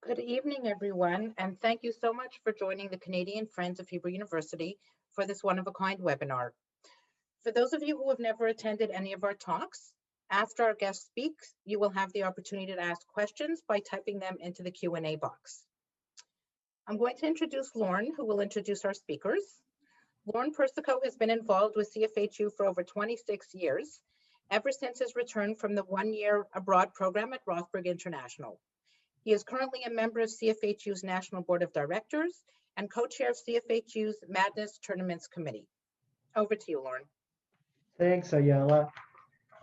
Good evening, everyone, and thank you so much for joining the Canadian Friends of Hebrew University for this one-of-a-kind webinar. For those of you who have never attended any of our talks, after our guest speaks, you will have the opportunity to ask questions by typing them into the Q&A box. I'm going to introduce Lauren, who will introduce our speakers. Lauren Persico has been involved with CFHU for over 26 years, ever since his return from the one-year abroad program at Rothberg International. He is currently a member of CFHU's National Board of Directors and co-chair of CFHU's Madness Tournaments Committee. Over to you, Lauren. Thanks, Ayala.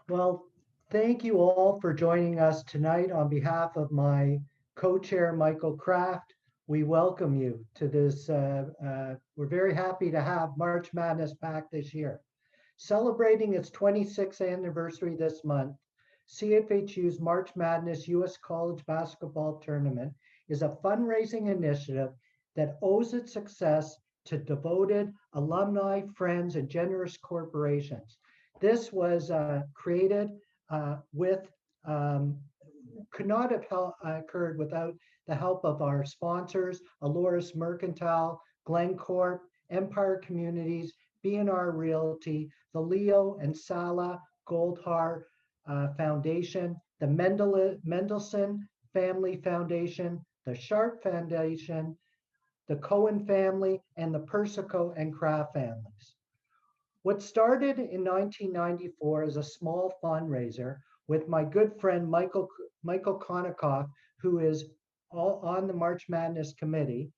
Well, thank you all for joining us tonight on behalf of my co-chair, Michael Kraft. We welcome you to this. We're very happy to have March Madness back this year. Celebrating its 26th anniversary this month, CFHU's March Madness U.S. College Basketball Tournament is a fundraising initiative that owes its success to devoted alumni, friends, and generous corporations. This was created could not have occurred without the help of our sponsors, Aloris Mercantile, Glencorp, Empire Communities, B&R Realty, the Leo and Sala Goldhar Foundation, the Mendelssohn Family Foundation, the Sharp Foundation, the Cohen family, and the Persico and Kraft families. What started in 1994 as a small fundraiser with my good friend Michael Konikoff, who is on the March Madness Committee,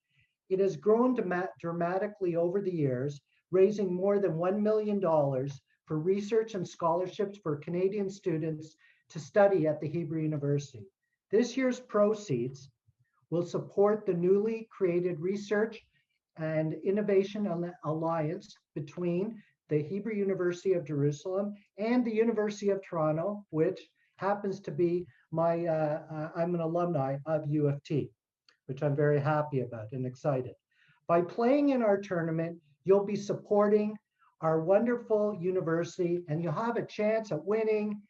it has grown dramatically over the years, raising more than $1 million for research and scholarships for Canadian students to study at the Hebrew University. This year's proceeds will support the newly created Research and Innovation Alliance between the Hebrew University of Jerusalem and the University of Toronto, which happens to be I'm an alumni of U of T, which I'm very happy about and excited. By playing in our tournament, you'll be supporting our wonderful university, and you'll have a chance at winning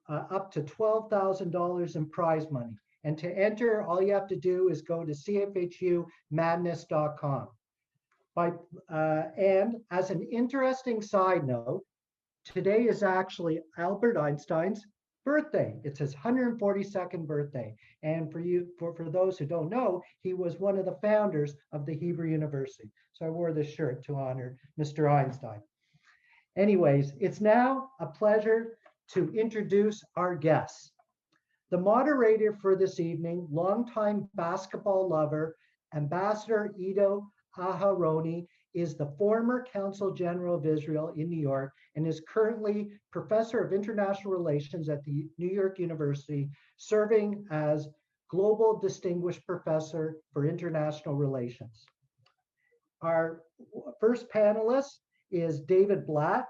up to $12,000 in prize money. And to enter, all you have to do is go to cfhumadness.com. And as an interesting side note, today is actually Albert Einstein's birthday. It's his 142nd birthday. And for those who don't know, he was one of the founders of the Hebrew University. So I wore this shirt to honor Mr. Einstein. Anyways, it's now a pleasure to introduce our guests. The moderator for this evening, longtime basketball lover, Ambassador Ido Aharoni, is the former Consul General of Israel in New York and is currently Professor of International Relations at the New York University, serving as Global Distinguished Professor for International Relations. Our first panelist is David Blatt.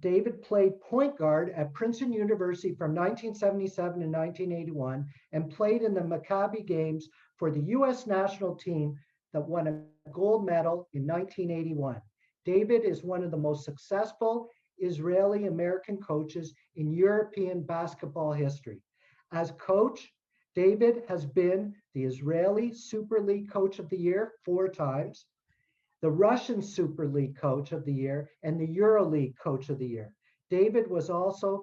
David played point guard at Princeton University from 1977 to 1981 and played in the Maccabi Games for the U.S. national team that won a gold medal in 1981. David is one of the most successful Israeli-American coaches in European basketball history. As coach, David has been the Israeli Super League Coach of the Year 4 times, the Russian Super League Coach of the Year, and the EuroLeague Coach of the Year. David was also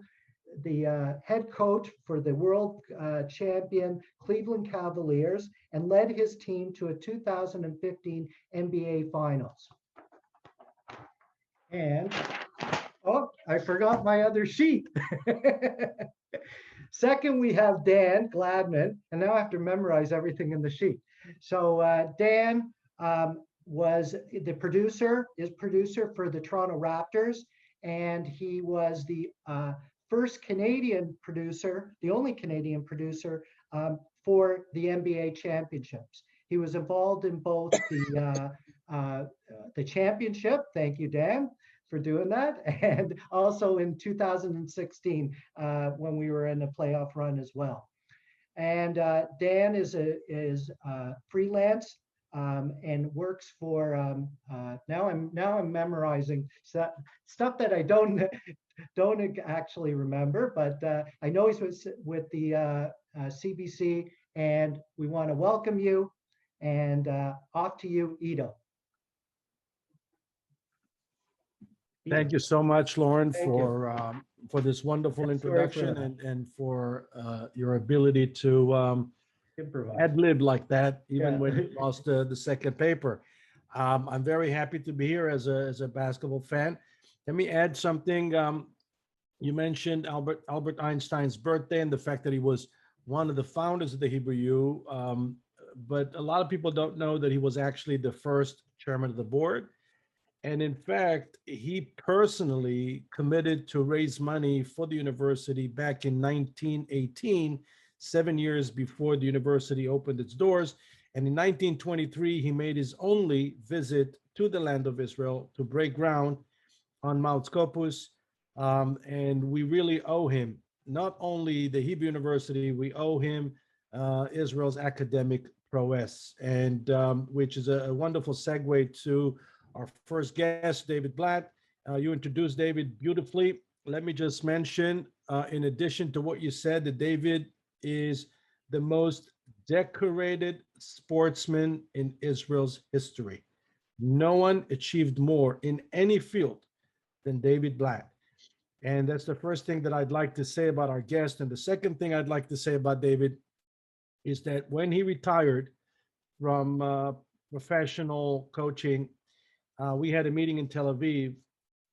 the head coach for the world champion Cleveland Cavaliers and led his team to a 2015 NBA Finals. And, oh, I forgot my other sheet. Second, we have Dan Gladman, and now I have to memorize everything in the sheet. So Dan was the producer for the Toronto Raptors, and he was the first Canadian producer, the only Canadian producer for the NBA championships. He was involved in both the championship, thank you, Dan, for doing that, and also in 2016 when we were in a playoff run as well. And Dan is freelance and works for now I'm memorizing stuff that I don't actually remember, but I know he's with the CBC And we want to welcome you. And off to you, Ido. Thank you so much, Lauren, Thank you. for this wonderful Yeah, sorry for introduction that. and for your ability to Improvise. ad lib like that, even Yeah. when you lost the second paper. I'm very happy to be here as a basketball fan. Let me add something. You mentioned Albert Einstein's birthday and the fact that he was one of the founders of the Hebrew U. But a lot of people don't know that he was actually the first chairman of the board. And in fact, he personally committed to raise money for the university back in 1918, 7 years before the university opened its doors. And in 1923, he made his only visit to the land of Israel to break ground on Mount Scopus. And we really owe him not only the Hebrew University, we owe him Israel's academic prowess, and which is a wonderful segue to our first guest, David Blatt. You introduced David beautifully. Let me just mention, in addition to what you said, that David is the most decorated sportsman in Israel's history. No one achieved more in any field than David Blatt. And that's the first thing that I'd like to say about our guest. And the second thing I'd like to say about David is that when he retired from professional coaching, we had a meeting in Tel Aviv,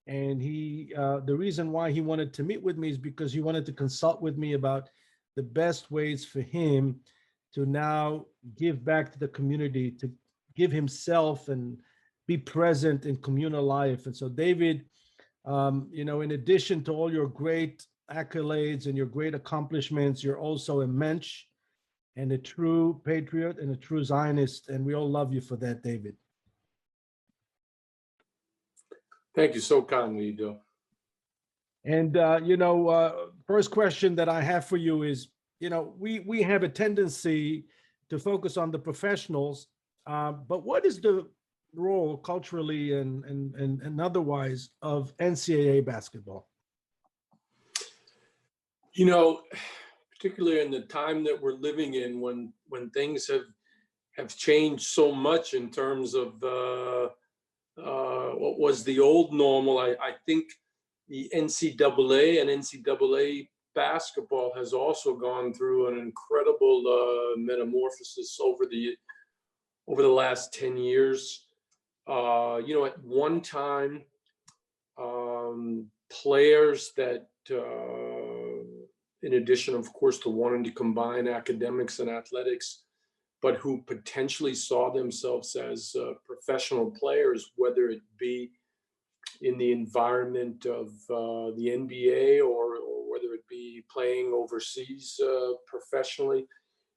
and the reason why he wanted to meet with me is because he wanted to consult with me about the best ways for him to now give back to the community, to give himself and be present in communal life. And so, David, in addition to all your great accolades and your great accomplishments, you're also a mensch and a true patriot and a true Zionist, and we all love you for that, David. Thank you so kindly, Ido. And first question that I have for you is, we have a tendency to focus on the professionals, but what is the role culturally and otherwise of NCAA basketball? Particularly in the time that we're living in, when things have changed so much in terms of what was the old normal, I think the NCAA and NCAA basketball has also gone through an incredible metamorphosis over the last 10 years. At one time, players that, in addition, of course, to wanting to combine academics and athletics, but who potentially saw themselves as professional players, whether it be in the environment of the NBA or whether it be playing overseas professionally,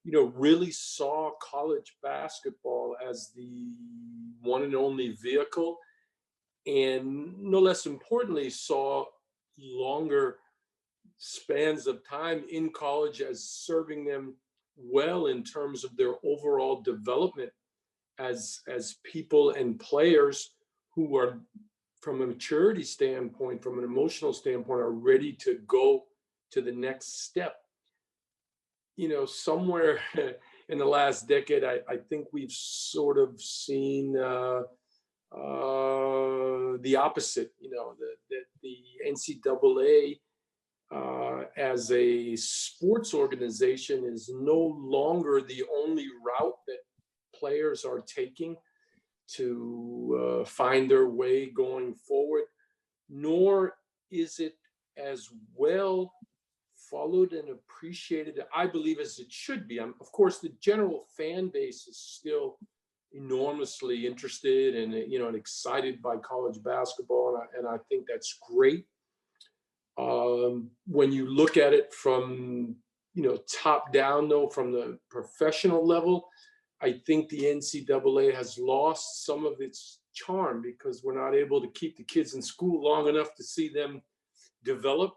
really saw college basketball as the one and only vehicle, and no less importantly, saw longer spans of time in college as serving them well in terms of their overall development as people and players who are, from a maturity standpoint, from an emotional standpoint, are ready to go to the next step. Somewhere in the last decade, I think we've sort of seen the opposite. That the NCAA as a sports organization is no longer the only route that players are taking to find their way going forward, nor is it as well followed and appreciated, I believe, as it should be. Of course, the general fan base is still enormously interested and and excited by college basketball, and I think that's great. When you look at it from top down, though, from the professional level, I think the NCAA has lost some of its charm because we're not able to keep the kids in school long enough to see them develop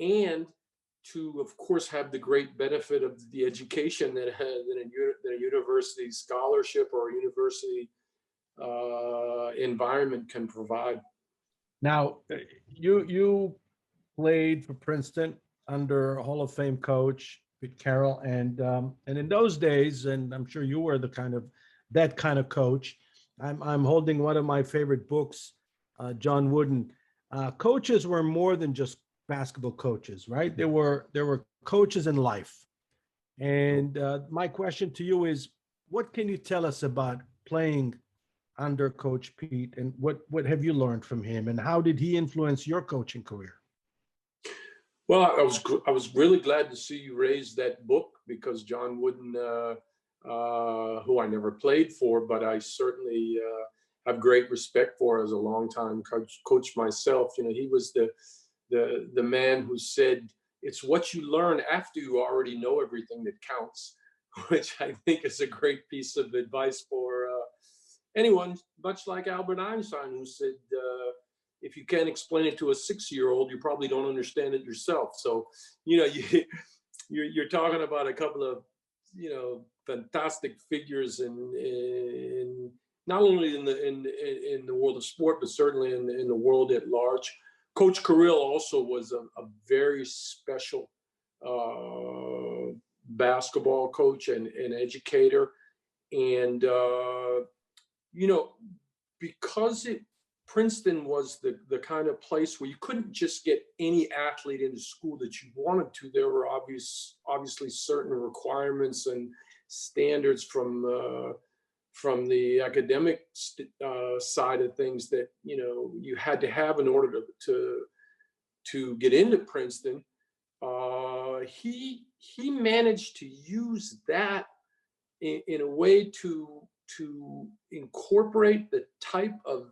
and to, of course, have the great benefit of the education that a university scholarship or a university environment can provide. Now, you played for Princeton under Hall of Fame coach with Carol, and in those days, and I'm sure you were that kind of coach. I'm holding one of my favorite books, John Wooden. Coaches were more than just basketball coaches, right? There were coaches in life. And my question to you is, what can you tell us about playing under Coach Pete, and what have you learned from him, and how did he influence your coaching career? Well, I was really glad to see you raise that book, because John Wooden, who I never played for, but I certainly have great respect for as a longtime coach myself. You know, he was the man who said, it's what you learn after you already know everything that counts, which I think is a great piece of advice for anyone, much like Albert Einstein, who said, if you can't explain it to a 6-year-old, you probably don't understand it yourself. So, you know, you're talking about a couple of, you know, fantastic figures in not only in the world of sport, but certainly in the world at large. Coach Carrill also was a very special basketball coach and educator. And, you know, because Princeton was the kind of place where you couldn't just get any athlete into school that you wanted to. There were obviously certain requirements and standards from the academic side of things that, you know, you had to have in order to get into Princeton. He managed to use that in a way to incorporate the type of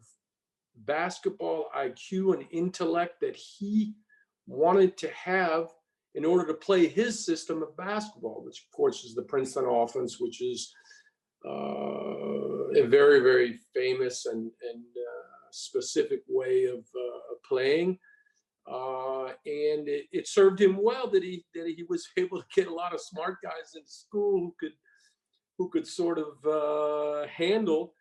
basketball IQ and intellect that he wanted to have in order to play his system of basketball, which of course is the Princeton offense, which is a very, very famous and specific way of playing. And it served him well that he was able to get a lot of smart guys in school who could sort of handle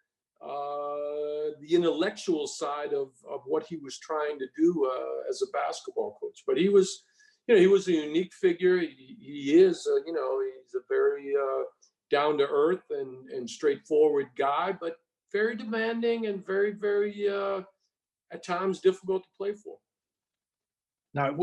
the intellectual side of what he was trying to do as a basketball coach. But he was, you know, he was a unique figure. He is, you know, he's a very down to earth and straightforward guy, but very demanding and very, very at times difficult to play for. Now,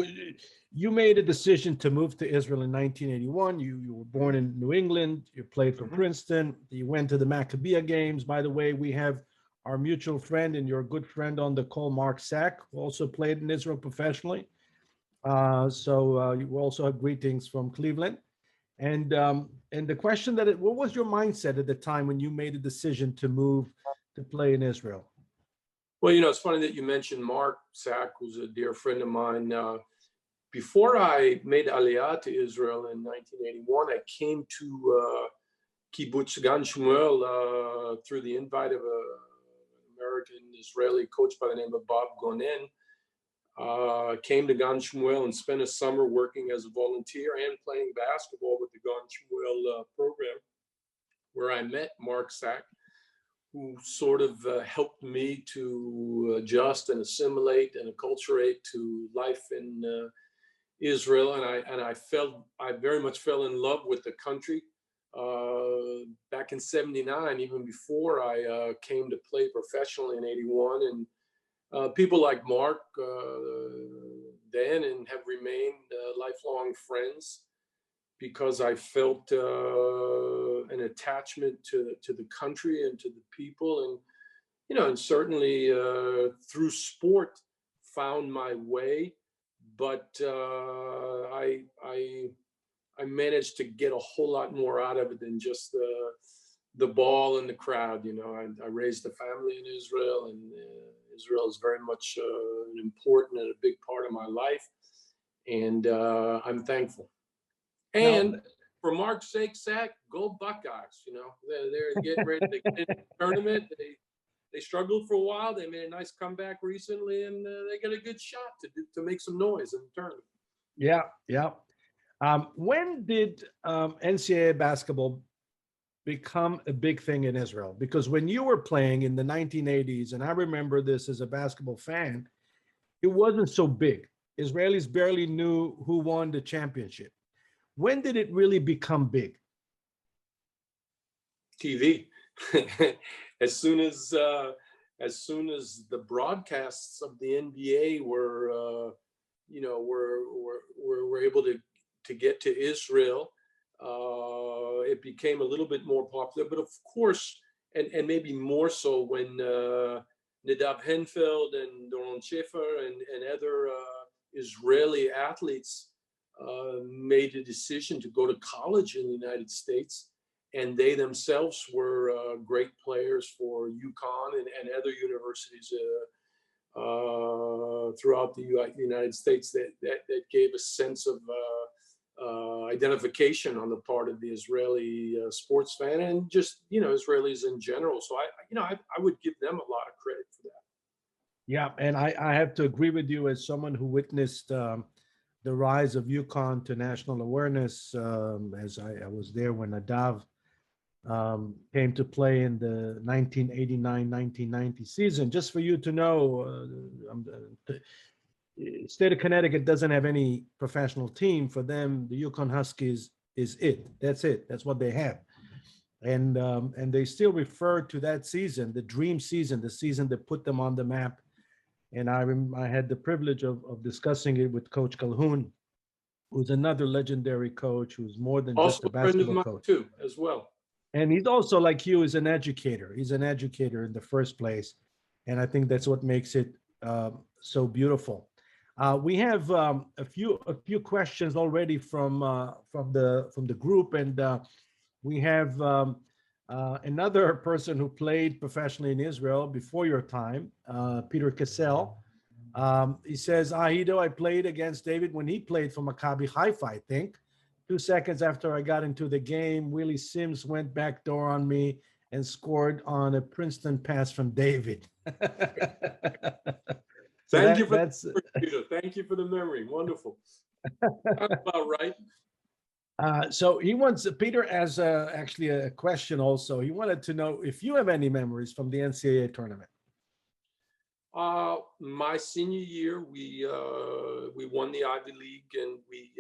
you made a decision to move to Israel in 1981. You were born in New England. You played for Princeton. You went to the Maccabiah games. By the way, we have our mutual friend and your good friend on the call, Mark Sack, who also played in Israel professionally. So you also have greetings from Cleveland. And the question what was your mindset at the time when you made a decision to move to play in Israel? Well, you know, it's funny that you mentioned Mark Sack, who's a dear friend of mine. Before I made Aliyah to Israel in 1981, I came to Kibbutz Gan Shmuel through the invite of an American-Israeli coach by the name of Bob Gonen. Came to Gan Shmuel and spent a summer working as a volunteer and playing basketball with the Gan Shmuel program, where I met Mark Sack, who sort of helped me to adjust and assimilate and acculturate to life in Israel. And I very much fell in love with the country back in '79, even before I came to play professionally in '81. And people like Mark then and have remained lifelong friends, because I felt an attachment to the country and to the people, and you know, and certainly through sport found my way. But I managed to get a whole lot more out of it than just the ball and the crowd. You know, I raised a family in Israel, and Israel is very much an important and a big part of my life, and I'm thankful. And for Mark's sake, Sack, go Buckeyes. You know, they're getting ready to get into the tournament. They struggled for a while. They made a nice comeback recently, and they got a good shot to make some noise in the tournament. Yeah, yeah. When did NCAA basketball become a big thing in Israel? Because when you were playing in the 1980s, and I remember this as a basketball fan, it wasn't so big. Israelis barely knew who won the championship. when did it really become big? TV. as soon as the broadcasts of the NBA were were able to get to Israel, it became a little bit more popular. But of course, and maybe more so when Nadav Henfeld and Doron Schaefer and other Israeli athletes made a decision to go to college in the United States. And they themselves were great players for UConn and other universities throughout the United States that gave a sense of identification on the part of the Israeli sports fan and just, Israelis in general. So I would give them a lot of credit for that. Yeah, and I have to agree with you as someone who witnessed the rise of UConn to national awareness, as I was there when Nadav came to play in the 1989-1990 season. Just for you to know, the state of Connecticut doesn't have any professional team. For them, the UConn Huskies is it. That's it. That's what they have. And they still refer to that season, the dream season, the season that put them on the map. And I had the privilege of discussing it with Coach Calhoun, who's another legendary coach, who's more than just a basketball coach too, as well. And he's also, like you, is an educator. He's an educator in the first place, and I think that's what makes it so beautiful. We have a few questions already from the group, and we have another person who played professionally in Israel before your time, Peter Kessel. He says, Ahido, I played against David when he played for Maccabi Haifa, I think. 2 seconds after I got into the game, Willie Sims went backdoor on me and scored on a Princeton pass from David. Thank you for the memory. Wonderful. That's about right. So Peter has actually a question also. He wanted to know if you have any memories from the NCAA tournament. My senior year, we won the Ivy League and we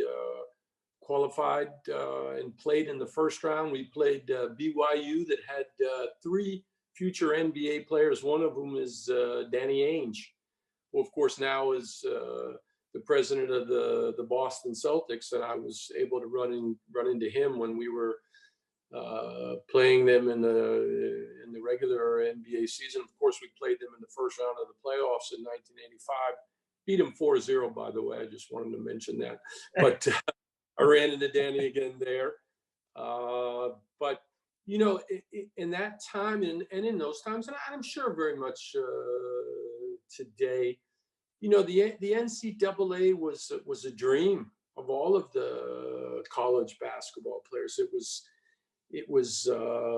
qualified and played in the first round. We played BYU that had 3 future NBA players. One of whom is Danny Ainge, who of course now is the president of the Boston Celtics. And I was able to run into him when we were playing them in the regular NBA season. Of course, we played them in the first round of the playoffs in 1985. Beat them 4-0, by the way. I just wanted to mention that. But I ran into Danny again there. But, in that time and in those times, and I'm sure very much today, the NCAA was a dream of all of the college basketball players. It was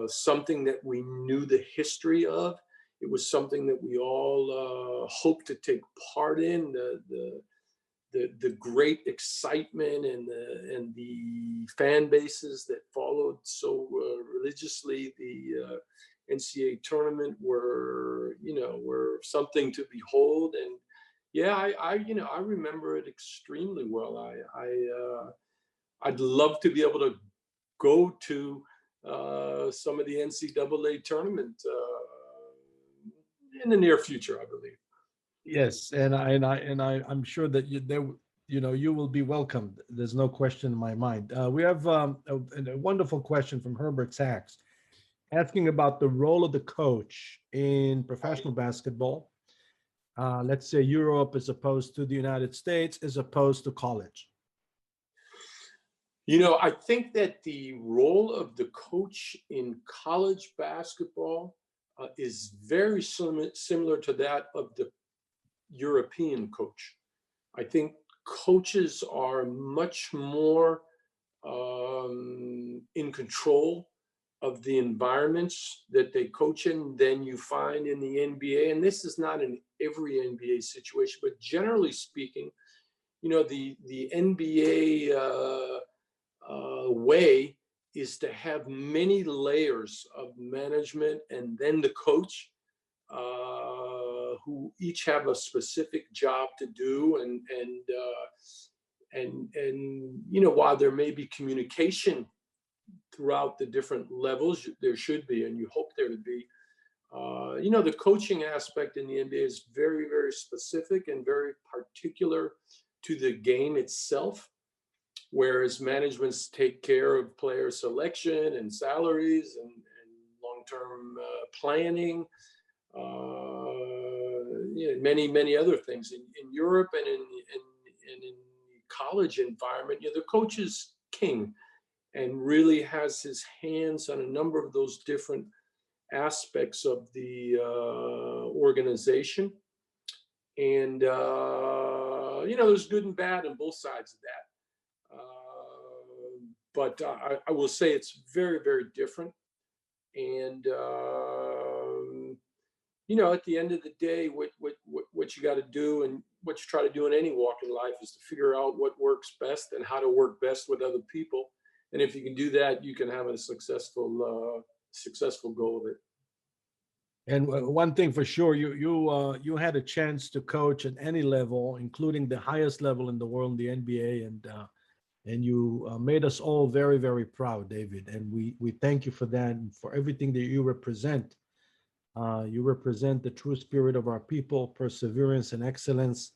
something that we knew the history of. It was something that we all hoped to take part in. The great excitement and the fan bases that followed so religiously the NCAA tournament were something to behold. And yeah, I remember it extremely well. I'd love to be able to go to some of the NCAA tournament in the near future, I believe. Yes, and I'm sure that you will be welcomed. There's no question in my mind. We have a wonderful question from Herbert Sachs asking about the role of the coach in professional basketball. Let's say Europe as opposed to the United States, as opposed to college. I think that the role of the coach in college basketball is very similar to that of the European coach. I think coaches are much more in control of the environments that they coach in than you find in the NBA. And this is not in every NBA situation, but generally speaking, the NBA way is to have many layers of management and then the coach who each have a specific job to do. And you know, while there may be communication throughout the different levels, there should be, and you hope there to be. You know, the coaching aspect in the NBA is very, very specific and very particular to the game itself, whereas managements take care of player selection and salaries and long-term planning, you know, many other things. In Europe and in college environment, you know, the coach is king and really has his hands on a number of those different aspects of the organization. And, you know, there's good and bad on both sides of that. But I will say it's very, very different. And, you know, at the end of the day, what you got to do and what you try to do in any walk in life is to figure out what works best and how to work best with other people. And if you can do that, you can have a successful go of it. And one thing for sure, you had a chance to coach at any level, including the highest level in the world, the NBA, and you made us all very, very proud, David. And we thank you for that and for everything that you represent. You represent the true spirit of our people, perseverance and excellence.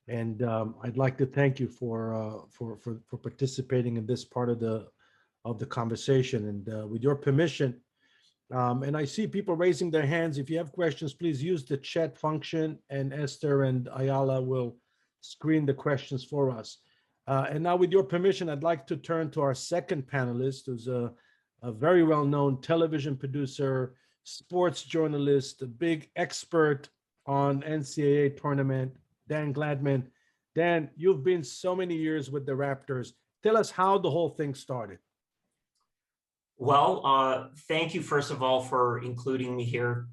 And I'd like to thank you for participating in this part of the conversation. And with your permission, and I see people raising their hands. If you have questions, please use the chat function, and Esther and Ayala will screen the questions for us. And now, with your permission, I'd like to turn to our second panelist, who's a very well-known television producer, sports journalist, a big expert on NCAA tournament, Dan Gladman. Dan, you've been so many years with the Raptors. Tell us how the whole thing started. Well, thank you, first of all, for including me here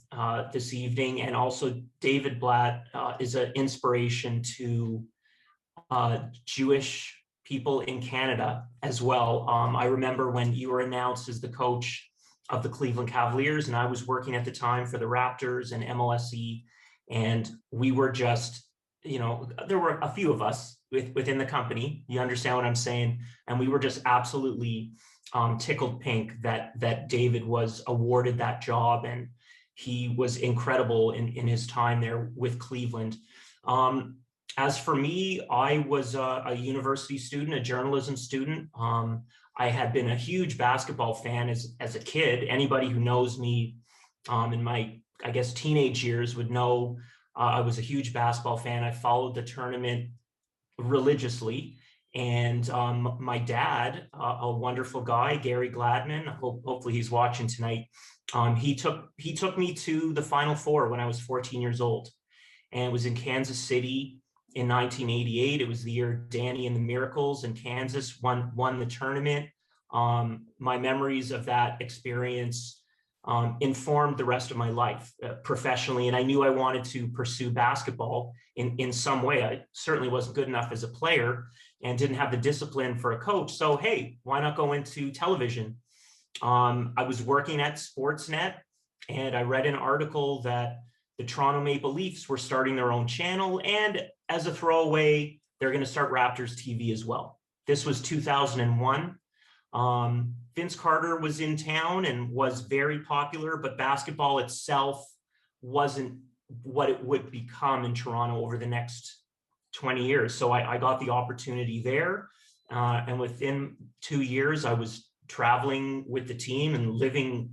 this evening. And also, David Blatt is an inspiration to Jewish people in Canada as well. I remember when you were announced as the coach of the Cleveland Cavaliers, and I was working at the time for the Raptors and MLSE, and we were just, you know, there were a few of us within the company, you understand what I'm saying, and we were just absolutely tickled pink that David was awarded that job, and he was incredible in his time there with Cleveland. As for me, I was a university student, a journalism student. I had been a huge basketball fan as a kid. Anybody who knows me in my, I guess, teenage years would know I was a huge basketball fan. I followed the tournament religiously. And my dad, a wonderful guy, Gary Gladman, hopefully he's watching tonight. He took me to the Final Four when I was 14 years old, and it was in Kansas City in 1988. It was the year Danny and the Miracles in Kansas won the tournament. My memories of that experience informed the rest of my life professionally, and I knew I wanted to pursue basketball in some way. I certainly wasn't good enough as a player and didn't have the discipline for a coach. So, hey, why not go into television? I was working at Sportsnet, and I read an article that the Toronto Maple Leafs were starting their own channel, and as a throwaway, they're going to start Raptors TV as well. This was 2001. Vince Carter was in town and was very popular, but basketball itself wasn't what it would become in Toronto over the next 20 years. So I got the opportunity there. And within 2 years, I was traveling with the team and living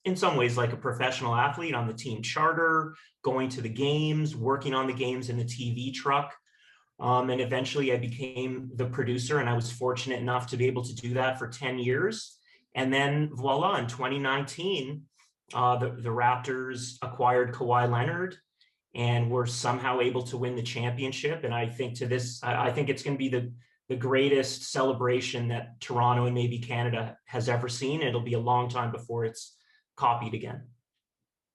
in some ways like a professional athlete on the team charter, going to the games, working on the games in the TV truck. And eventually I became the producer, and I was fortunate enough to be able to do that for 10 years. And then voila, in 2019, the Raptors acquired Kawhi Leonard and were somehow able to win the championship. And I think I think it's going to be the greatest celebration that Toronto and maybe Canada has ever seen. It'll be a long time before it's copied again.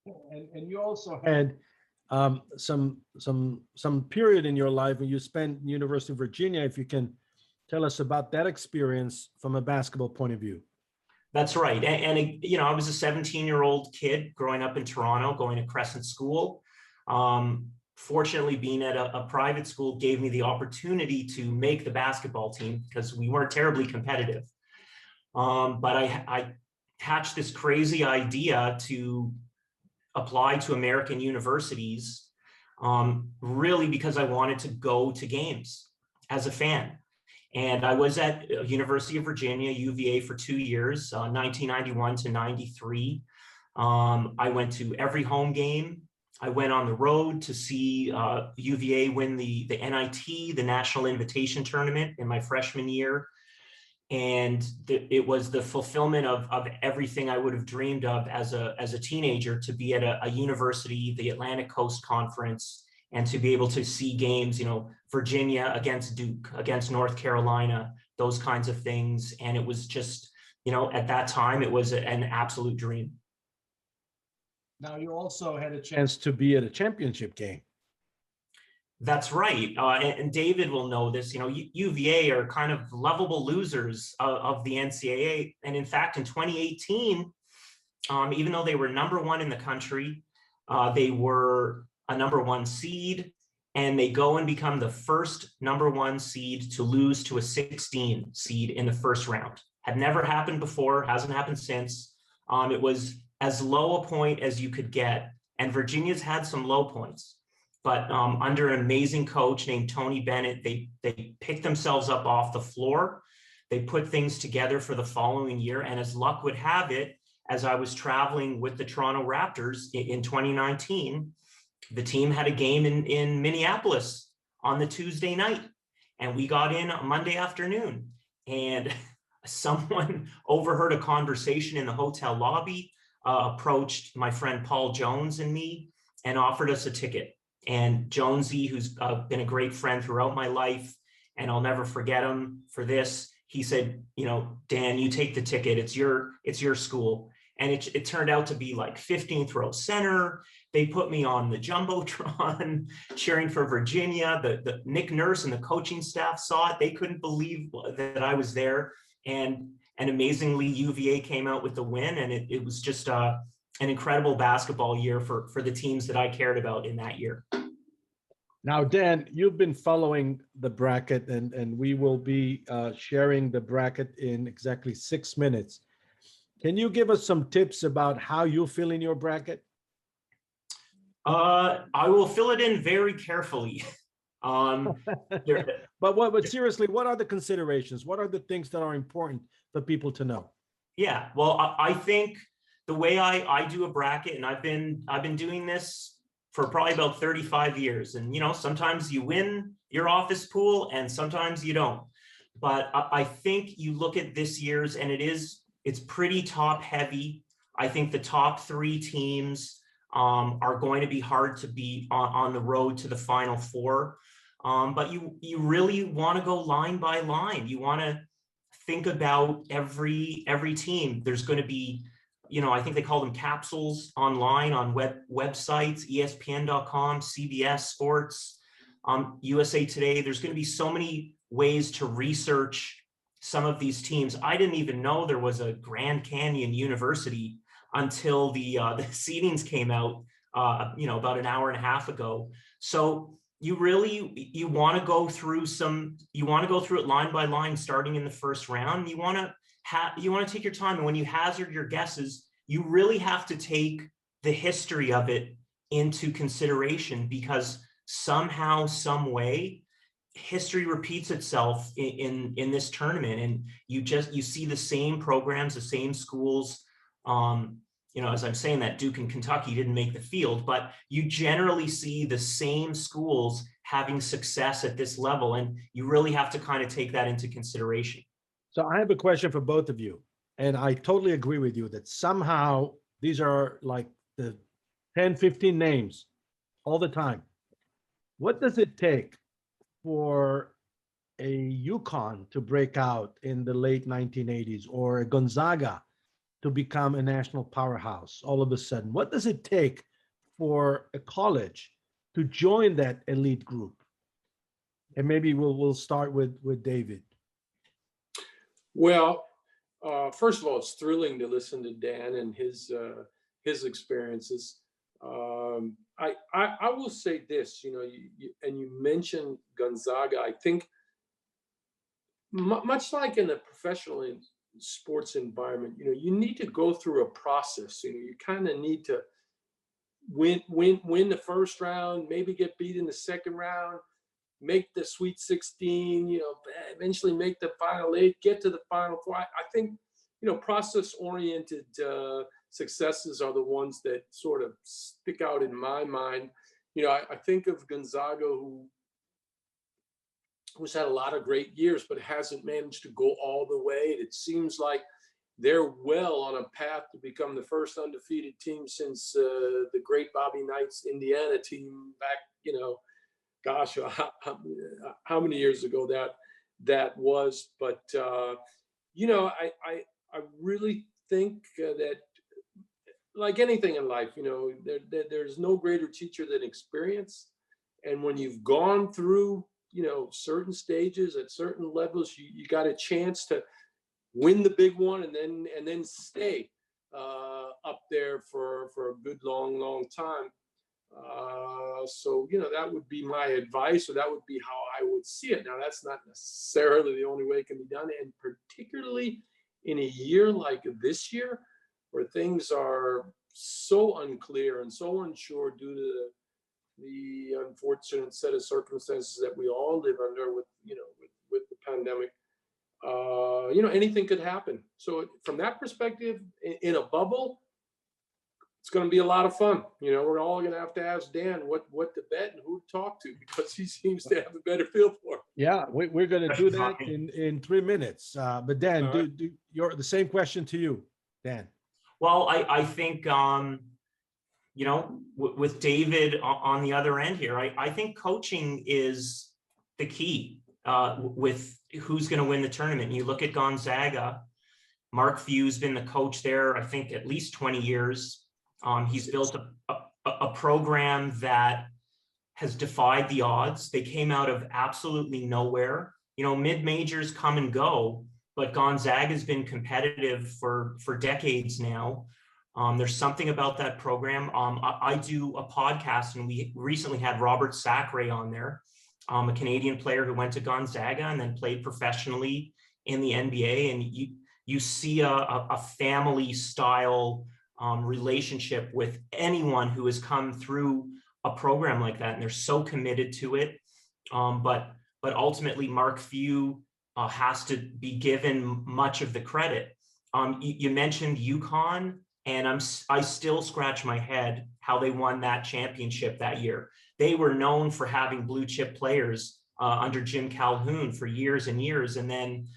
And you also had some period in your life when you spent in University of Virginia. If you can tell us about that experience from a basketball point of view. That's right. And you know, I was a 17-year-old kid growing up in Toronto, going to Crescent School. fortunately, being at a private school gave me the opportunity to make the basketball team because we weren't terribly competitive. But I hatched this crazy idea to apply to American universities, really because I wanted to go to games as a fan. And I was at University of Virginia, UVA, for 2 years, 1991 to 93. I went to every home game. I went on the road to see UVA win the NIT, the National Invitation Tournament, in my freshman year. And it was the fulfillment of everything I would have dreamed of as a teenager, to be at a university, the Atlantic Coast Conference, and to be able to see games, Virginia against Duke, against North Carolina, those kinds of things. And it was just, at that time, it was an absolute dream. Now, you also had a chance to be at a championship game. That's right. And David will know this, UVA are kind of lovable losers of the NCAA. And in fact, in 2018, even though they were #1 in the country, they were a #1 seed, and they go and become the first #1 seed to lose to a 16 seed in the first round. Had never happened before, hasn't happened since. It was as low a point as you could get. And Virginia's had some low points. But under an amazing coach named Tony Bennett, they picked themselves up off the floor. They put things together for the following year. And as luck would have it, as I was traveling with the Toronto Raptors in 2019, the team had a game in Minneapolis on the Tuesday night. And we got in on Monday afternoon. And someone overheard a conversation in the hotel lobby, approached my friend Paul Jones and me, and offered us a ticket. And Jonesy, who's been a great friend throughout my life, and I'll never forget him for this, he said, Dan, you take the ticket. It's your school. And it turned out to be like 15th row center. They put me on the Jumbotron cheering for Virginia. The Nick Nurse and the coaching staff saw it. They couldn't believe that I was there. And amazingly, UVA came out with the win. And it was just an incredible basketball year for the teams that I cared about in that year. Now, Dan, you've been following the bracket, and we will be sharing the bracket in exactly 6 minutes. Can you give us some tips about how you fill in your bracket? I will fill it in very carefully. But seriously, what are the considerations? What are the things that are important for people to know? Yeah, well, I think the way I do a bracket, and I've been doing this for probably about 35 years. And, sometimes you win your office pool and sometimes you don't. But I think you look at this year's, and it's pretty top heavy. I think the top 3 teams are going to be hard to beat on the road to the Final Four. But you really want to go line by line. You want to think about every team. There's going to be, I think they call them capsules online on websites, ESPN.com, CBS Sports, USA Today. There's going to be so many ways to research some of these teams. I didn't even know there was a Grand Canyon University until the seedings came out, about an hour and a half ago. So you want to go through it line by line, starting in the first round. You want to take your time. And when you hazard your guesses, you really have to take the history of it into consideration, because somehow, some way, history repeats itself in this tournament. And you see the same programs, the same schools. As I'm saying that Duke and Kentucky didn't make the field, but you generally see the same schools having success at this level. And you really have to kind of take that into consideration. So I have a question for both of you. And I totally agree with you that somehow these are like the 10, 15 names all the time. What does it take for a UConn to break out in the late 1980s, or a Gonzaga to become a national powerhouse all of a sudden? What does it take for a college to join that elite group? And maybe we'll start with David. Well, first of all, it's thrilling to listen to Dan and his experiences. I will say this, you mentioned Gonzaga. I think much like in a professional sports environment, you need to go through a process. You kind of need to win the first round, maybe get beat in the second round, make the Sweet 16, eventually make the Final 8, get to the Final 4. I think, process-oriented successes are the ones that sort of stick out in my mind. I think of Gonzaga, who's had a lot of great years, but hasn't managed to go all the way. It seems like they're well on a path to become the first undefeated team since the great Bobby Knight's Indiana team back, gosh, how many years ago that was. But, I really think that, like anything in life, there's no greater teacher than experience. And when you've gone through, certain stages at certain levels, you got a chance to win the big one and then stay up there for a good long time. So that would be my advice, or that would be how I would see it. Now, that's not necessarily the only way it can be done, and particularly in a year like this year, where things are so unclear and so unsure due to the unfortunate set of circumstances that we all live under with the pandemic. Anything could happen. So from that perspective, in a bubble, it's going to be a lot of fun. We're all going to have to ask Dan what to bet and who to talk to, because he seems to have a better feel for it. Yeah, we're going to do that in 3 minutes. But Dan, All right. the same question to you, Dan. Well, I think, with David on the other end here, I think coaching is the key with who's going to win the tournament. You look at Gonzaga, Mark Few's been the coach there, I think, at least 20 years. He's built a program that has defied the odds. They came out of absolutely nowhere. Mid-majors come and go, but Gonzaga has been competitive for decades now. There's something about that program. I do a podcast, and we recently had Robert Sacre on there, a Canadian player who went to Gonzaga and then played professionally in the NBA. And you see a family style relationship with anyone who has come through a program like that, and they're so committed to it. But ultimately, Mark Few has to be given much of the credit. You mentioned UConn, and I still scratch my head how they won that championship that year. They were known for having blue chip players under Jim Calhoun for years and years, and then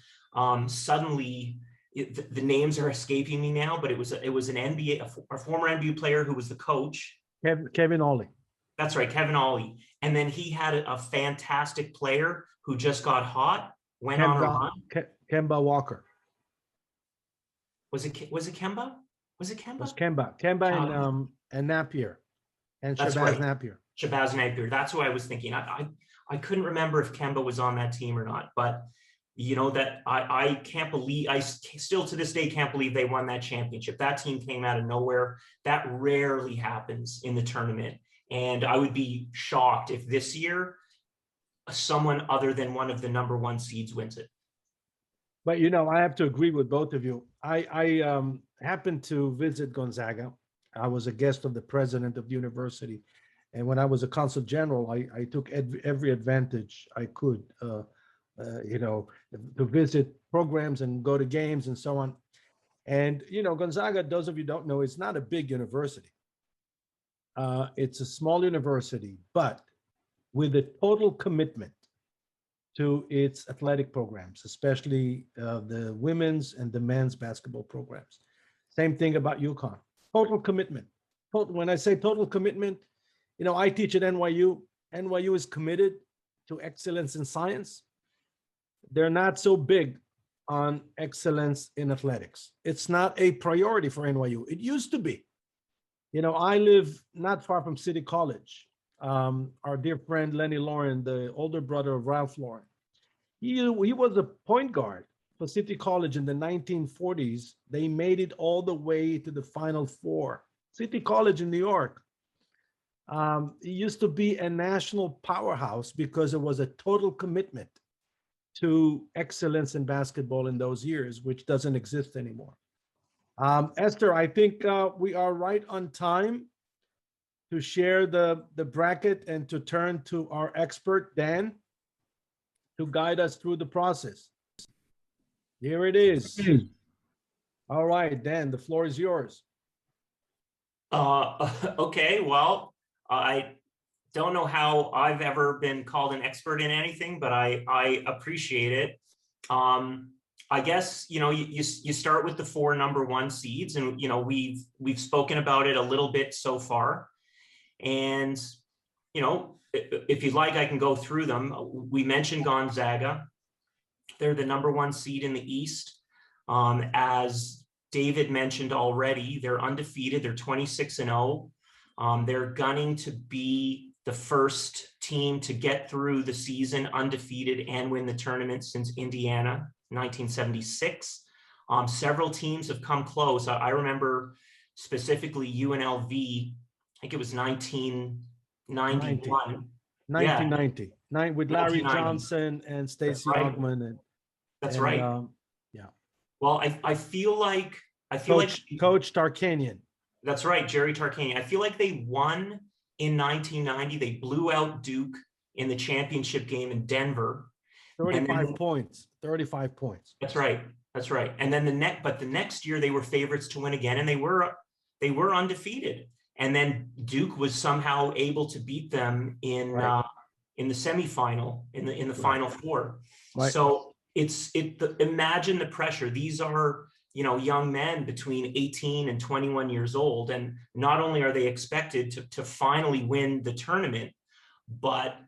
suddenly the names are escaping me now. But it was an NBA, a former NBA player who was the coach, Kevin Ollie. That's right, Kevin Ollie. And then he had a fantastic player who just got hot, went on a run. Kemba Walker. Was it Kemba? Was it Kemba? It was Kemba and Napier and That's Shabazz right. Napier. Shabazz Napier. That's who I was thinking. I couldn't remember if Kemba was on that team or not, but that I can't believe, I still to this day can't believe they won that championship. That team came out of nowhere. That rarely happens in the tournament. And I would be shocked if this year someone other than one of the number one seeds wins it. But I have to agree with both of you. I happened to visit Gonzaga. I was a guest of the president of the university, and when I was a consul general, I took every advantage I could, to visit programs and go to games and so on. And Gonzaga, those of you who don't know, it's not a big university. It's a small university, but with a total commitment to its athletic programs, especially the women's and the men's basketball programs. Same thing about UConn. Total commitment. When I say total commitment, I teach at NYU. NYU is committed to excellence in science. They're not so big on excellence in athletics. It's not a priority for NYU. It used to be. I live not far from City College. Our dear friend Lenny Lauren, the older brother of Ralph Lauren, he was a point guard for City College in the 1940s. They made it all the way to the Final Four. City College in New York. It used to be a national powerhouse because it was a total commitment to excellence in basketball in those years, which doesn't exist anymore. Esther, I think we are right on time to share the bracket and to turn to our expert, Dan, to guide us through the process. Here it is. All right, Dan, the floor is yours. Okay, well, I don't know how I've ever been called an expert in anything, but I appreciate it. I guess, you start with the 4 number 1 seeds, and, we've spoken about it a little bit so far. And, if you'd like, I can go through them. We mentioned Gonzaga. They're the number 1 seed in the East. As David mentioned already, they're undefeated. They're 26-0. They're gunning to be the first team to get through the season undefeated and win the tournament since Indiana, 1976. Several teams have come close. I remember specifically UNLV, I think it was 1991. 1990, with Larry 1990. Johnson and Stacey right. Augmon. That's right. Yeah. Well, I feel like Coach Tarkanian. That's right, Jerry Tarkanian. I feel like they won in 1990. They blew out Duke in the championship game in Denver. 35 points. 35 points. That's right. That's right. And then the next year they were favorites to win again, and they were undefeated. And then Duke was somehow able to beat them in the semifinal, in the Final Four. Right. So imagine the pressure. These are, young men between 18 and 21 years old. And not only are they expected to finally win the tournament, but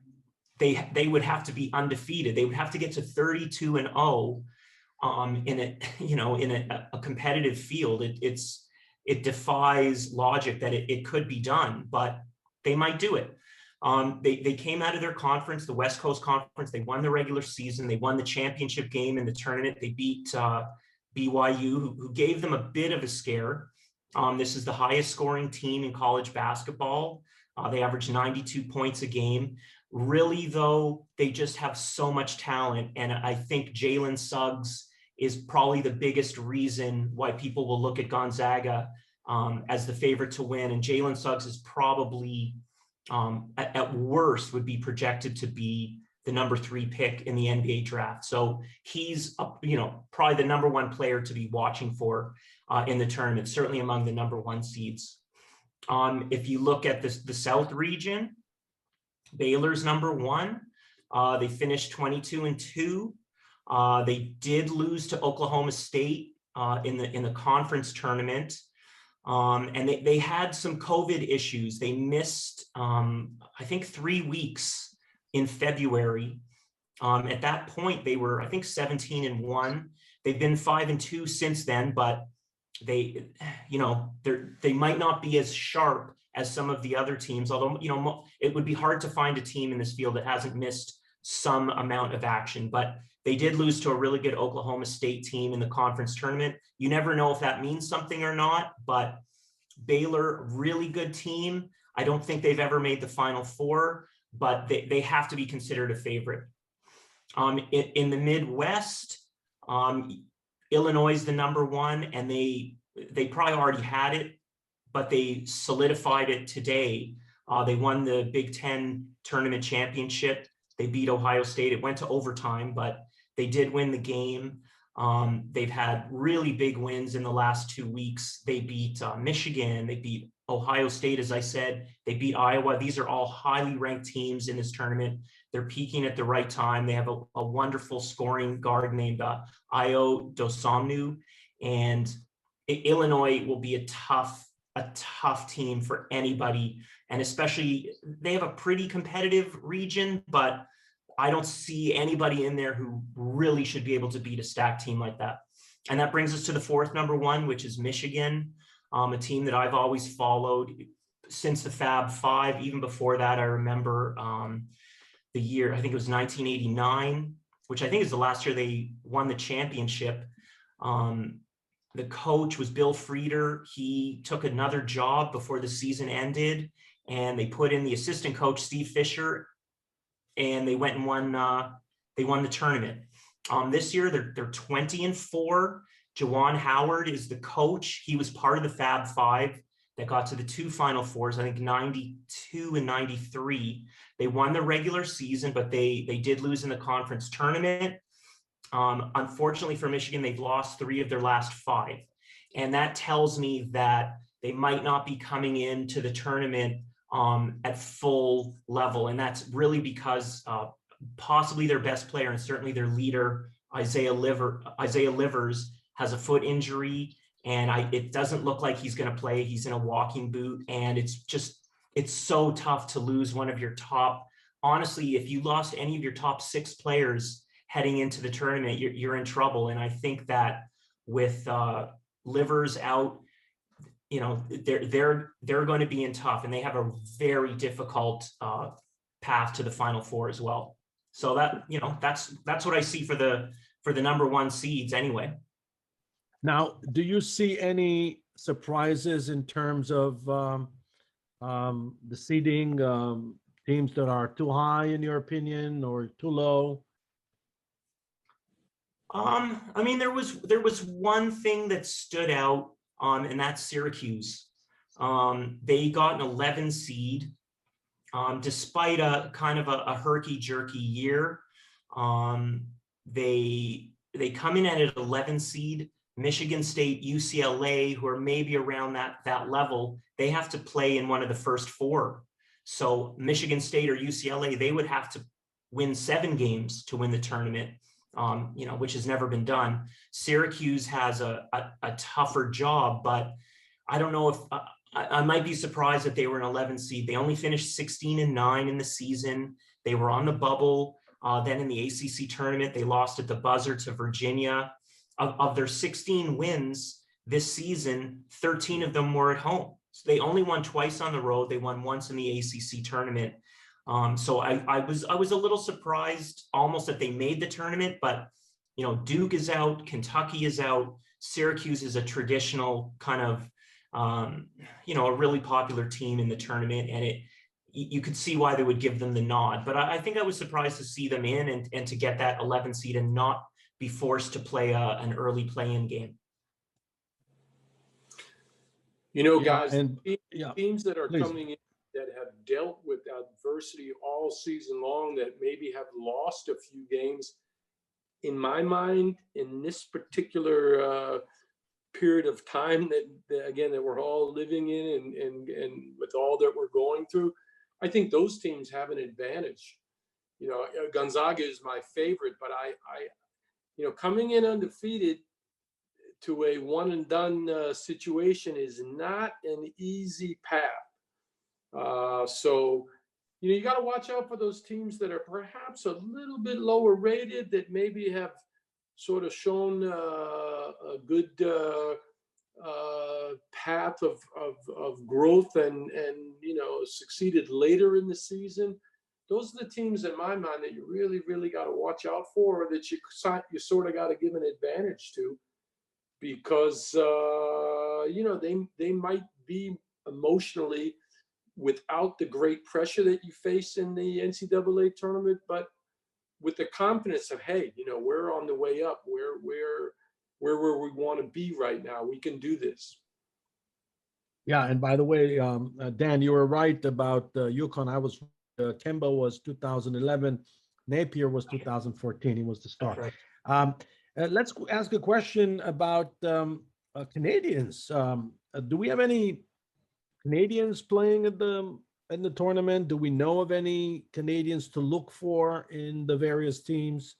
they would have to be undefeated. They would have to get to 32-0 in a competitive field. It defies logic that it could be done, but they might do it. They came out of their conference, the West Coast Conference. They won the regular season. They won the championship game in the tournament. They beat BYU, who gave them a bit of a scare. This is the highest scoring team in college basketball. They average 92 points a game. Really, though, they just have so much talent. And I think Jalen Suggs is probably the biggest reason why people will look at Gonzaga as the favorite to win. And Jalen Suggs is probably, at worst, would be projected to be the number 3 pick in the NBA draft. So he's, probably the number 1 player to be watching for in the tournament, certainly among the number 1 seeds. If you look at the South region, Baylor's number 1. They finished 22-2. They did lose to Oklahoma State in the conference tournament. And they had some COVID issues. They missed, I think, 3 weeks in February. At that point, they were, I think, 17-1. They've been 5-2 since then, but they might not be as sharp as some of the other teams, although, it would be hard to find a team in this field that hasn't missed some amount of action. But they did lose to a really good Oklahoma State team in the conference tournament. You never know if that means something or not, but Baylor, really good team. I don't think they've ever made the Final Four, but they have to be considered a favorite. In the Midwest, Illinois is the number 1, and they probably already had it, but they solidified it today. They won the Big Ten tournament championship. They beat Ohio State. It went to overtime, but they did win the game. They've had really big wins in the last 2 weeks. They beat Michigan. They beat Ohio State, as I said. They beat Iowa. These are all highly ranked teams in this tournament. They're peaking at the right time. They have a wonderful scoring guard named Ayo Dosunmu. And Illinois will be a tough team for anybody. And especially, they have a pretty competitive region, but I don't see anybody in there who really should be able to beat a stacked team like that. And that brings us to the 4th number 1, which is Michigan, a team that I've always followed since the Fab Five. Even before that, I remember the year, I think it was 1989, which I think is the last year they won the championship. The coach was Bill Frieder. He took another job before the season ended, and they put in the assistant coach, Steve Fisher, and they went and won the tournament. This year they're 20-4. Jawan Howard is the coach. He was part of the Fab Five that got to the 2 Final Fours, I think 92 and 93. They won the regular season, but they did lose in the conference tournament. Unfortunately for Michigan, they've lost 3 of their last 5. And that tells me that they might not be coming into the tournament at full level. And that's really because possibly their best player and certainly their leader, Isaiah Livers, has a foot injury. And it doesn't look like he's going to play. He's in a walking boot. And it's so tough to lose one of your top. Honestly, if you lost any of your top 6 players heading into the tournament, you're in trouble. And I think that with Livers out, you know, they're going to be in tough, and they have a very difficult path to the Final Four as well. So that, you know, that's what I see for the number 1 seeds anyway. Now, do you see any surprises in terms of the seeding, teams that are too high in your opinion or too low? I mean, there was one thing that stood out, and that's Syracuse. They got an 11 seed, despite a kind of a herky-jerky year. They come in at an 11 seed. Michigan State, UCLA, who are maybe around that level, they have to play in one of the first 4. So Michigan State or UCLA, they would have to win 7 games to win the tournament, you know, which has never been done. Syracuse has a tougher job, but I don't know if I might be surprised that they were an 11 seed. They only finished 16-9 in the season. They were on the bubble. Then in the ACC tournament, they lost at the buzzer to Virginia. Of their 16 wins this season, 13 of them were at home. So they only won twice on the road. They won once in the ACC tournament. So I was a little surprised almost that they made the tournament, but you know, Duke is out, Kentucky is out, Syracuse is a traditional kind of you know, a really popular team in the tournament, and you could see why they would give them the nod. But I think I was surprised to see them in and to get that 11 seed and not be forced to play an early play-in game. You know, Yeah, guys, and teams that are please. coming in that have dealt with adversity all season long, that maybe have lost a few games, in my mind, in this particular period of time that we're all living in and with all that we're going through, I think those teams have an advantage. You know, Gonzaga is my favorite, but I you know, coming in undefeated to a one and done situation is not an easy path. So, you know, you got to watch out for those teams that are perhaps a little bit lower rated, that maybe have sort of shown a good path of growth and, you know, succeeded later in the season. Those are the teams in my mind that you really, really got to watch out for, or that you sort of got to give an advantage to, because, you know, they might be emotionally without the great pressure that you face in the NCAA tournament, but with the confidence of, hey, you know, we're on the way up, where we want to be right now. We can do this. Yeah, and by the way, Dan, you were right about UConn. I was Kemba was 2011, Napier was 2014. He was the star. Right. Let's ask a question about Canadians. Do we have any Canadians playing in the tournament? Do we know of any Canadians to look for in the various teams?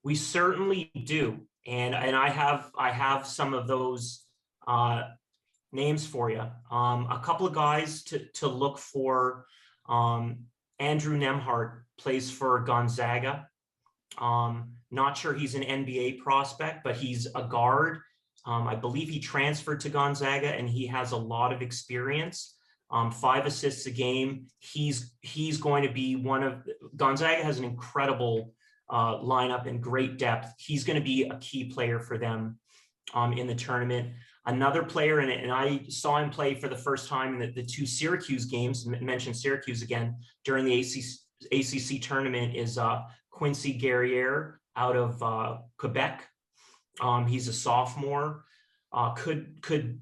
We certainly do, and I have some of those names for you. A couple of guys to look for. Andrew Nembhard plays for Gonzaga. Not sure he's an NBA prospect, but he's a guard. I believe he transferred to Gonzaga, and he has a lot of experience. 5 assists a game. He's going to be Gonzaga has an incredible lineup and great depth. He's going to be a key player for them. in the tournament. Another player, and I saw him play for the first time in the two Syracuse games, mentioned Syracuse again, during the ACC tournament, is Quincy Guerriere out of Quebec. He's a sophomore, could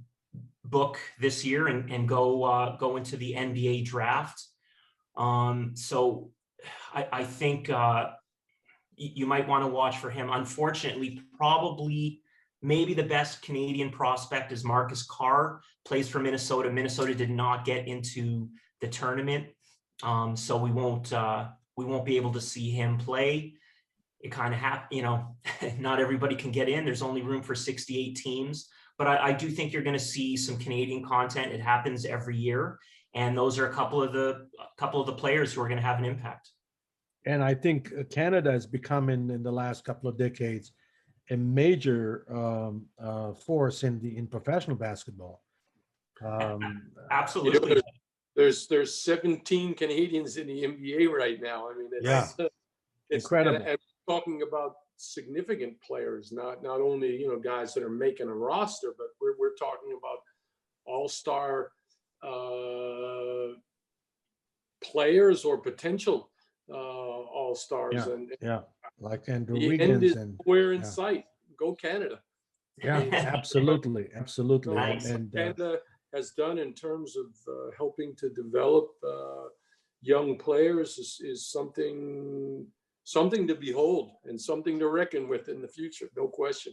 book this year and go into the NBA draft. So I think you might want to watch for him. Unfortunately, probably maybe the best Canadian prospect is Marcus Carr, plays for Minnesota. Minnesota did not get into the tournament, so we won't be able to see him play. It kind of not everybody can get in. There's only room for 68 teams, but I do think you're going to see some Canadian content. It happens every year, and those are a couple of the players who are going to have an impact. And I think Canada has become in the last couple of decades a major force in professional basketball. Absolutely. There's 17 Canadians in the NBA right now. I mean, it's incredible. And talking about significant players, not only guys that are making a roster, but we're talking about all-star players or potential all-stars. Like Andrew the Wiggins end is and nowhere in sight. Go Canada. Yeah, absolutely. Nice. And Canada has done in terms of helping to develop young players is something to behold and something to reckon with in the future, no question.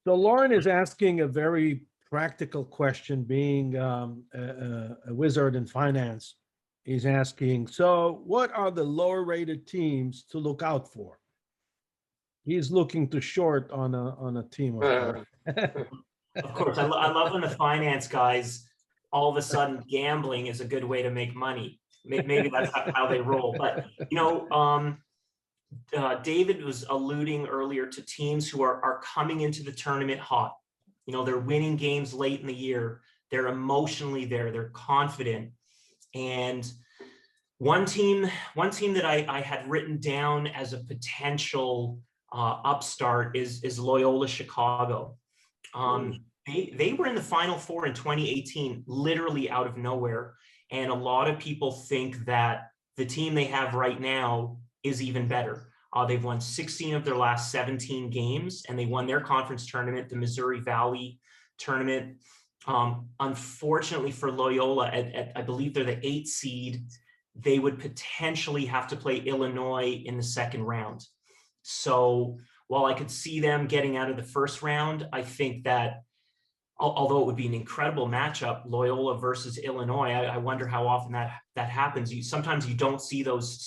So Lauren is asking a very practical question, being a wizard in finance. He's asking, so what are the lower rated teams to look out for? He's looking to short on a team. Of course, I love when the finance guys, all of a sudden gambling is a good way to make money. Maybe that's how they roll. But, David was alluding earlier to teams who are coming into the tournament hot. They're winning games late in the year. They're emotionally there. They're confident. And one team that I had written down as a potential upstart is Loyola Chicago. They were in the Final Four in 2018, literally out of nowhere. And a lot of people think that the team they have right now is even better. They've won 16 of their last 17 games, and they won their conference tournament, the Missouri Valley tournament. Unfortunately for Loyola, I believe they're the 8th seed. They would potentially have to play Illinois in the second round. So while I could see them getting out of the first round, I think that although it would be an incredible matchup, Loyola versus Illinois, I wonder how often that happens. Sometimes you don't see those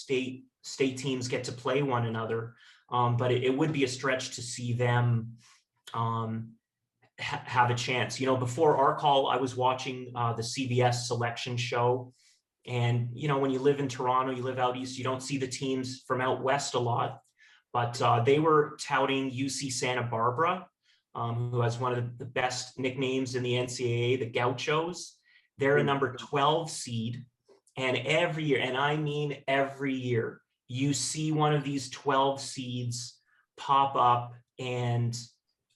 state teams get to play one another, but it would be a stretch to see them have a chance. Before our call, I was watching the CBS selection show. And, when you live in Toronto, you live out east, you don't see the teams from out west a lot. But they were touting UC Santa Barbara, who has one of the best nicknames in the NCAA, the Gauchos. They're a number 12 seed. And every year, and I mean every year, you see one of these 12 seeds pop up and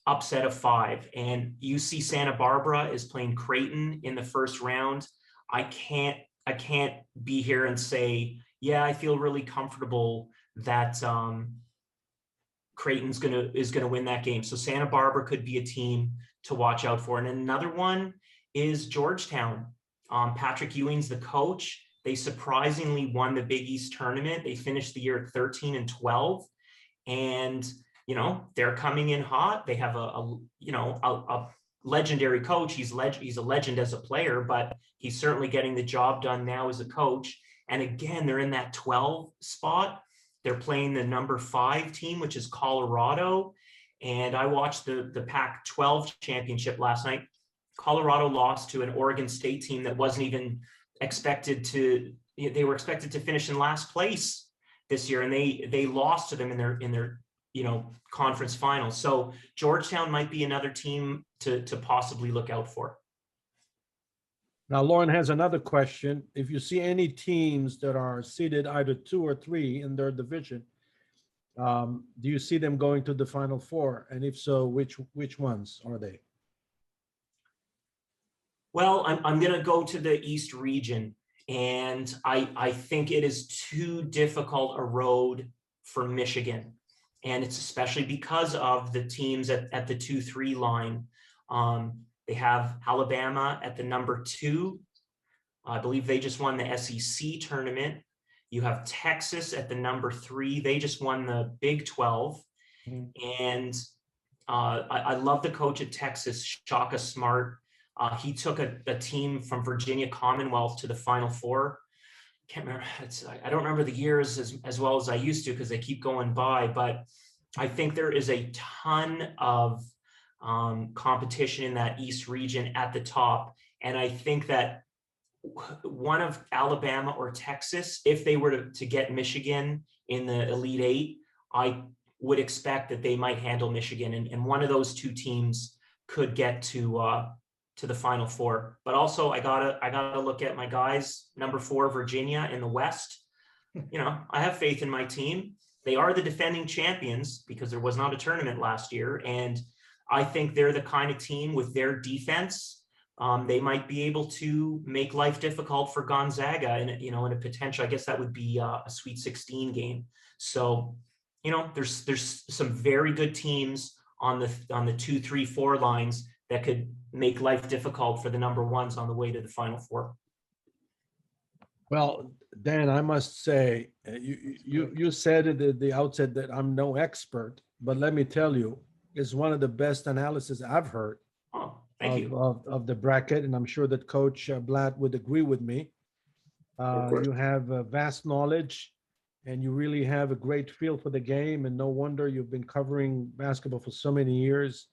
upset a 5. And UC Santa Barbara is playing Creighton in the first round. I can't be here and say, yeah, I feel really comfortable that Creighton is gonna win that game. So Santa Barbara could be a team to watch out for. And another one is Georgetown. Patrick Ewing's the coach. They surprisingly won the Big East tournament. They finished the year at 13-12, and they're coming in hot. They have a legendary coach. He's a legend as a player, but he's certainly getting the job done now as a coach. And again, they're in that 12 spot. They're playing the number 5 team, which is Colorado. And I watched the Pac-12 championship last night. Colorado lost to an Oregon State team that wasn't even expected to. They were expected to finish in last place this year, and they lost to them in their conference finals. So Georgetown might be another team to possibly look out for. Now, Lauren has another question. If you see any teams that are seeded either 2 or 3 in their division Do you see them going to the Final Four? And if so, which ones are they? Well, I'm going to go to the East region, and I think it is too difficult a road for Michigan. And it's especially because of the teams at the 2-3 line. They have Alabama at the number 2. I believe they just won the SEC tournament. You have Texas at the number 3. They just won the Big 12. And I love the coach at Texas, Shaka Smart. He took a team from Virginia Commonwealth to the Final Four. Can't remember. I don't remember the years as well as I used to because they keep going by. But I think there is a ton of competition in that East region at the top. And I think that one of Alabama or Texas, if they were to get Michigan in the Elite Eight, I would expect that they might handle Michigan. And one of those two teams could get to the Final Four. But also I gotta look at my guys, number 4, Virginia in the West. You know, I have faith in my team. They are the defending champions because there was not a tournament last year. And I think they're the kind of team with their defense. They might be able to make life difficult for Gonzaga and, you know, in a potential, I guess that would be a Sweet 16 game. So, you know, there's some very good teams on the 2, 3, 4 lines that could make life difficult for the number 1s on the way to the Final Four. Well, Dan, I must say, you said at the outset that I'm no expert, but let me tell you, it's one of the best analysis I've heard. Oh, thank you. Of the bracket, and I'm sure that Coach Blatt would agree with me. You have a vast knowledge, and you really have a great feel for the game, and no wonder you've been covering basketball for so many years.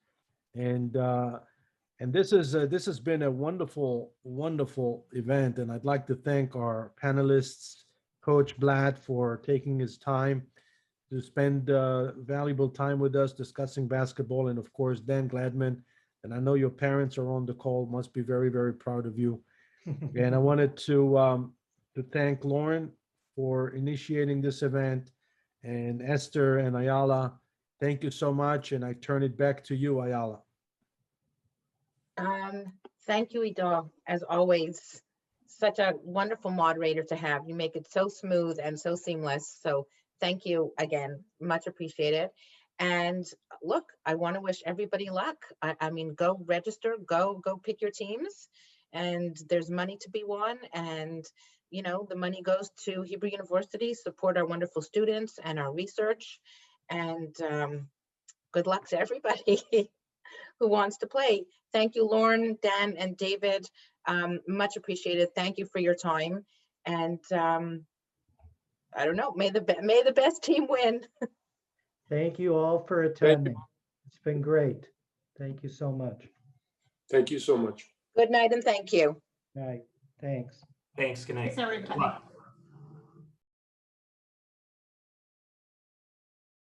And this has been a wonderful event, and I'd like to thank our panelists, Coach Blatt, for taking his time to spend valuable time with us discussing basketball, and of course Dan Gladman. And I know your parents are on the call, must be very, very proud of you. And I wanted to thank Lauren for initiating this event, and Esther and Ayala, thank you so much. And I turn it back to you, Ayala. Thank you, Ido. As always, such a wonderful moderator to have. You make it so smooth and so seamless. So thank you again, much appreciated. And look, I want to wish everybody luck. I mean, go register, go pick your teams, and there's money to be won. And, you know, the money goes to Hebrew University, support our wonderful students and our research. And good luck to everybody who wants to play. Thank you, Lauren, Dan, and David. Much appreciated. Thank you for your time. And I don't know, may the best team win. Thank you all for attending. It's been great. Thank you so much. Thank you so much. Good night and thank you. All right. Thanks. Thanks. Good night. Thanks, everybody. Good luck.